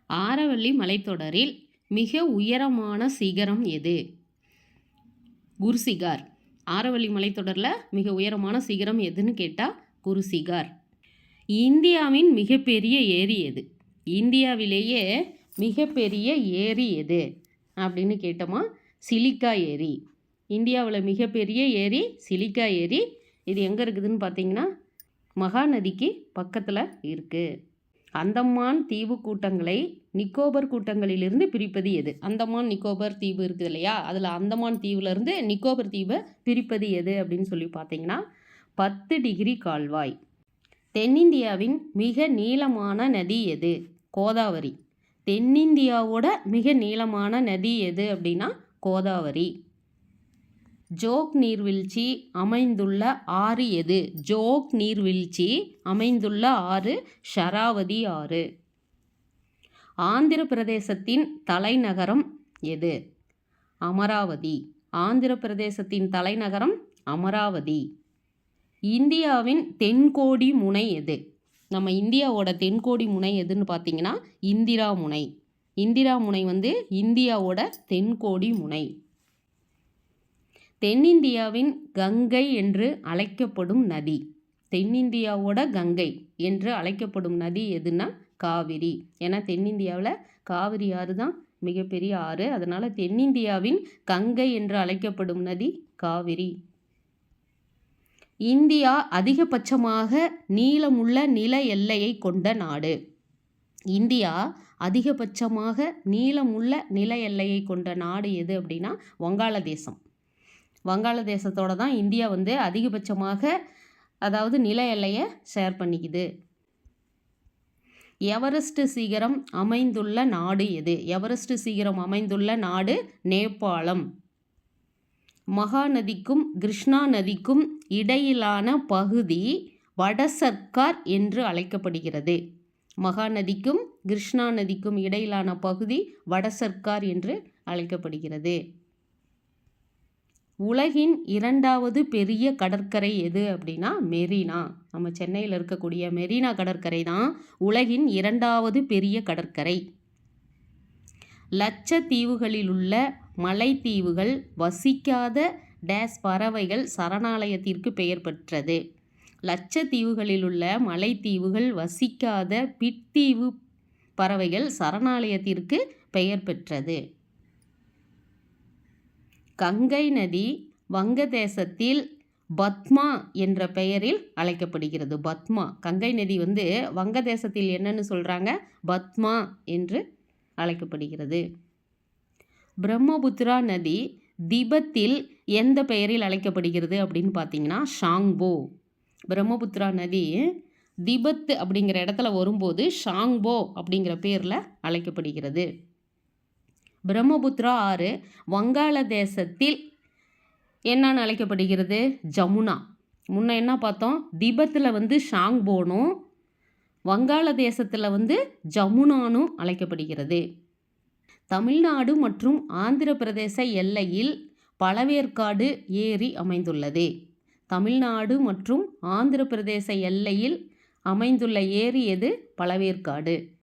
ஆரவல்லி மலைத்தொடரில் மிக உயரமான சிகரம் எது? குருசிகார். ஆரவல்லி மலைத்தொடரில் மிக உயரமான சிகரம் எதுன்னு கேட்டால் குருசிகார். இந்தியாவின் மிகப்பெரிய ஏரி எது? இந்தியாவிலேயே மிகப்பெரிய ஏரி எது அப்படின்னு கேட்டோமா, சிலிக்கா ஏரி. இந்தியாவில் மிகப்பெரிய ஏரி சிலிக்கா ஏரி. இது எங்கே இருக்குதுன்னு பார்த்தீங்கன்னா மகாநதிக்கு பக்கத்தில் இருக்குது. அந்தமான் தீவு கூட்டங்களை நிக்கோபர் கூட்டங்களிலிருந்து பிரிப்பது எது? அந்தமான் நிக்கோபர் தீவு இருக்குது இல்லையா, அதில் அந்தமான் தீவுலேருந்து நிக்கோபர் தீவை பிரிப்பது எது அப்படின்னு சொல்லி பார்த்தீங்கன்னா 10 டிகிரி கால்வாய். தென்னிந்தியாவின் மிக நீளமான நதி எது? கோதாவரி. தென்னிந்தியாவோட மிக நீளமான நதி எது அப்படின்னா கோதாவரி. ஜோக் நீர்வீழ்ச்சி அமைந்துள்ள ஆறு எது? ஜோக் நீர்வீழ்ச்சி அமைந்துள்ள ஆறு ஷராவதி ஆறு. ஆந்திர பிரதேசத்தின் தலைநகரம் எது? அமராவதி. ஆந்திர பிரதேசத்தின் தலைநகரம் அமராவதி. இந்தியாவின் தென்கோடி முனை எது? நம்ம இந்தியாவோட தென்கோடி முனை எதுன்னு பார்த்தீங்கன்னா இந்திரா முனை. இந்திரா முனை இந்தியாவோட தென்கோடி முனை. தென்னிந்தியாவின் கங்கை என்று அழைக்கப்படும் நதி. தென்னிந்தியாவோட கங்கை என்று அழைக்கப்படும் நதி எதுன்னா காவிரி. ஏன்னா தென்னிந்தியாவில் காவிரி ஆறு தான் மிகப்பெரிய ஆறு. அதனால் தென்னிந்தியாவின் கங்கை என்று அழைக்கப்படும் நதி காவிரி. இந்தியா அதிகபட்சமாக நீளமுள்ள நில எல்லையை கொண்ட நாடு. இந்தியா அதிகபட்சமாக நீளமுள்ள நில எல்லையை கொண்ட நாடு எது அப்படின்னா வங்காளதேசம். வங்காளதேசத்தோட தான் இந்தியா அதிகபட்சமாக அதாவது நில எல்லையை ஷேர் பண்ணிக்குது. எவரெஸ்ட் சிகரம் அமைந்துள்ள நாடு எது? எவரெஸ்ட் சிகரம் அமைந்துள்ள நாடு நேபாளம். மகாநதிக்கும் கிருஷ்ணா நதிக்கும் இடையிலான பகுதி வடசர்க்கார் என்று அழைக்கப்படுகிறது. மகாநதிக்கும் கிருஷ்ணா நதிக்கும் இடையிலான பகுதி வடசர்க்கார் என்று அழைக்கப்படுகிறது. உலகின் 2வது பெரிய கடற்கரை எது அப்படின்னா மெரினா. நம்ம சென்னையில் இருக்கக்கூடிய மெரினா கடற்கரை தான் உலகின் 2வது பெரிய கடற்கரை. லட்சத்தீவுகளில் உள்ள மலைத்தீவுகள் வசிக்காத டேஸ் பறவைகள் சரணாலயத்திற்கு பெயர் பெற்றது. லட்சத்தீவுகளில் உள்ள மலைத்தீவுகள் வசிக்காத பிட்தீவு பறவைகள் சரணாலயத்திற்கு பெயர் பெற்றது. கங்கை நதி வங்கதேசத்தில் பத்மா என்ற பெயரில் அழைக்கப்படுகிறது. பத்மா. கங்கை நதி வங்கதேசத்தில் என்னன்னு சொல்கிறாங்க? பத்மா என்று அழைக்கப்படுகிறது. பிரம்மபுத்திரா நதி திபெத்தில் எந்த பெயரில் அழைக்கப்படுகிறது அப்படின்னு பார்த்தீங்கன்னா ஷாங்போ. பிரம்மபுத்திரா நதி திபெத் அப்படிங்கிற இடத்துல வரும்போது ஷாங்போ அப்படிங்கிற பேரில் அழைக்கப்படுகிறது. பிரம்மபுத்திரா ஆறு வங்காளதேசத்தில் என்னன்னு அழைக்கப்படுகிறது? ஜமுனா. முன்ன என்ன பார்த்தோம்? திபெத்தில் ஷாங்போனும் வங்காளதேசத்தில் ஜமுனானும் அழைக்கப்படுகிறது. தமிழ்நாடு மற்றும் ஆந்திர பிரதேச எல்லையில் பழவேற்காடு ஏரி அமைந்துள்ளது. தமிழ்நாடு மற்றும் ஆந்திர பிரதேச எல்லையில் அமைந்துள்ள ஏரி எது? பழவேற்காடு.